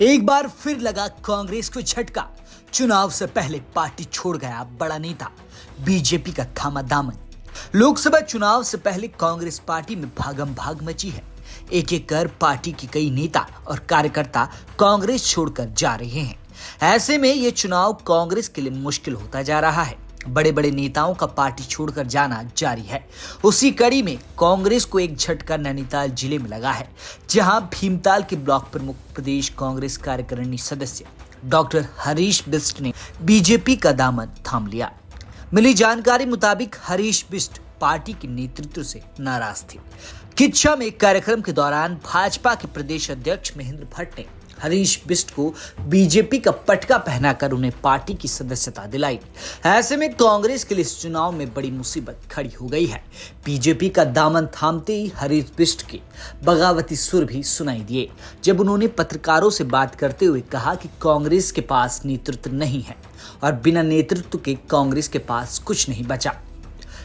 एक बार फिर लगा कांग्रेस को झटका। चुनाव से पहले पार्टी छोड़ गया बड़ा नेता, बीजेपी का थामा दामन। लोकसभा चुनाव से पहले कांग्रेस पार्टी में भागम भाग मची है। एक एक कर पार्टी के कई नेता और कार्यकर्ता कांग्रेस छोड़कर जा रहे हैं। ऐसे में ये चुनाव कांग्रेस के लिए मुश्किल होता जा रहा है। बड़े बड़े नेताओं का पार्टी छोड़कर जाना जारी है। उसी कड़ी में कांग्रेस को एक झटका नैनीताल जिले में लगा है, जहां भीमताल के ब्लॉक प्रमुख प्रदेश कांग्रेस कार्यकारिणी सदस्य डॉक्टर हरीश बिष्ट ने बीजेपी का दामन थाम लिया। मिली जानकारी मुताबिक हरीश बिष्ट पार्टी के नेतृत्व से नाराज थे। किच्छा में एक कार्यक्रम के दौरान भाजपा के प्रदेश अध्यक्ष महेंद्र भट्ट ने हरीश बिष्ट को बीजेपी का पटका पहनाकर उन्हें पार्टी की सदस्यता दिलाई। ऐसे में कांग्रेस के लिए इस चुनाव में बड़ी मुसीबत खड़ी हो गई है। बीजेपी का दामन थामते ही हरीश बिष्ट के बगावती सुर भी सुनाई दिए, जब उन्होंने पत्रकारों से बात करते हुए कहा कि कांग्रेस के पास नेतृत्व नहीं है और बिना नेतृत्व के कांग्रेस के पास कुछ नहीं बचा।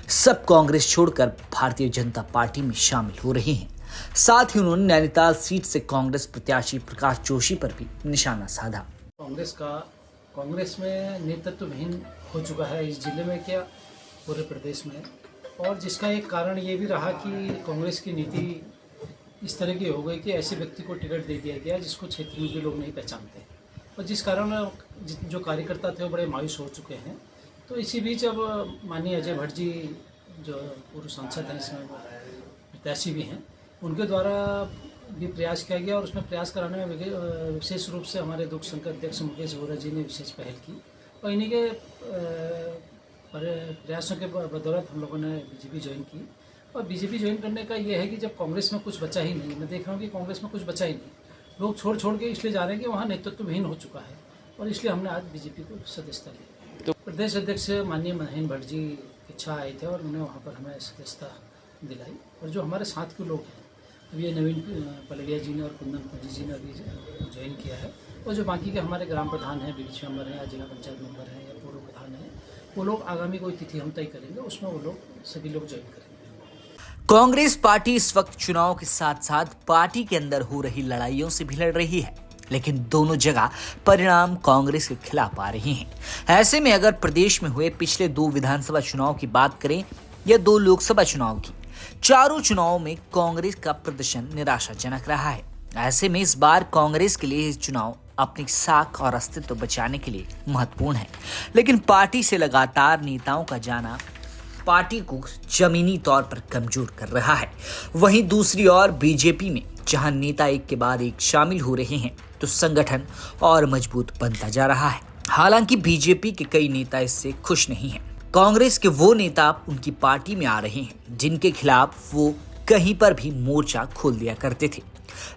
सब कांग्रेस छोड़कर भारतीय जनता पार्टी में शामिल हो रहे हैं। साथ ही उन्होंने नैनीताल सीट से कांग्रेस प्रत्याशी प्रकाश जोशी पर भी निशाना साधा। कांग्रेस में नेतृत्वहीन हो चुका है इस जिले में, क्या पूरे प्रदेश में, और जिसका एक कारण ये भी रहा कि कांग्रेस की नीति इस तरह की हो गई कि ऐसे व्यक्ति को टिकट दे दिया गया जिसको क्षेत्र में भी लोग नहीं पहचानते, और जिस कारण जो कार्यकर्ता थे वो बड़े मायूस हो चुके हैं। तो इसी बीच अब माननीय अजय भट्ट जी जो पूर्व सांसद हैं, इसमें प्रत्याशी भी हैं, उनके द्वारा भी प्रयास किया गया, और उसमें प्रयास कराने में विशेष रूप से हमारे दुख संघ अध्यक्ष मुकेश वोरा जी ने विशेष पहल की, और इन्हीं के प्रयासों के बदौलत हम लोगों ने बीजेपी ज्वाइन की। और बीजेपी ज्वाइन करने का ये है कि जब कांग्रेस में कुछ बचा ही नहीं, मैं देख रहा हूँ कि कांग्रेस में कुछ बचा ही नहीं, लोग छोड़ के इसलिए जा रहे हैं कि वहाँ नेतृत्वहीन हो चुका है, और इसलिए हमने आज बीजेपी को सदस्यता ली। तो प्रदेश अध्यक्ष माननीय महेंद्र भट्ट जी इच्छा आए थे और उन्होंने वहाँ पर हमें सदस्यता दिलाई। और जो हमारे साथ के लोग हैं, अभी ये नवीन पलविया जी ने और कुंदन फौजी जी ने अभी ज्वाइन किया है, और जो बाकी के हमारे ग्राम प्रधान हैं, बीच मेंबर हैं या जिला पंचायत मेंबर हैं या पूर्व प्रधान हैं, वो लोग आगामी कोई तिथि हम तय करेंगे, उसमें वो लोग सभी लोग ज्वाइन करेंगे। कांग्रेस पार्टी इस वक्त चुनाव के साथ साथ पार्टी के अंदर हो रही लड़ाइयों से भी लड़ रही है, लेकिन दोनों जगह परिणाम कांग्रेस के खिलाफ आ रहे हैं। ऐसे में अगर प्रदेश में हुए पिछले 2 विधानसभा चुनाव की बात करें या 2 लोकसभा चुनाव की, चारों चुनावों में कांग्रेस का प्रदर्शन निराशाजनक रहा है। ऐसे में इस बार कांग्रेस के लिए ये चुनाव अपनी साख और अस्तित्व बचाने के लिए महत्वपूर्ण है, लेकिन पार्टी से लगातार नेताओं का जाना पार्टी को जमीनी तौर पर कमजोर कर रहा है। वहीं दूसरी ओर बीजेपी में जहां नेता एक के बाद एक शामिल हो रहे हैं, तो संगठन और मजबूत बनता जा रहा है। हालांकि बीजेपी के कई नेता इससे खुश नहीं हैं। कांग्रेस के वो नेता उनकी पार्टी में आ रहे हैं जिनके खिलाफ वो कहीं पर भी मोर्चा खोल दिया करते थे।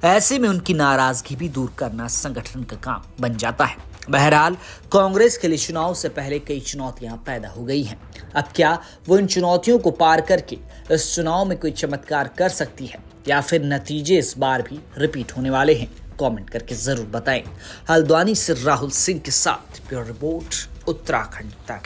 ऐसे में उनकी नाराजगी भी दूर करना संगठन का काम बन जाता है। बहरहाल कांग्रेस के लिए चुनाव से पहले कई चुनौतियां पैदा हो गई हैं। अब क्या वो इन चुनौतियों को पार करके इस चुनाव में कोई चमत्कार कर सकती है, या फिर नतीजे इस बार भी रिपीट होने वाले हैं? कमेंट करके जरूर बताएं। हल्द्वानी से राहुल सिंह के साथ ब्यूरो रिपोर्ट, उत्तराखंड तक।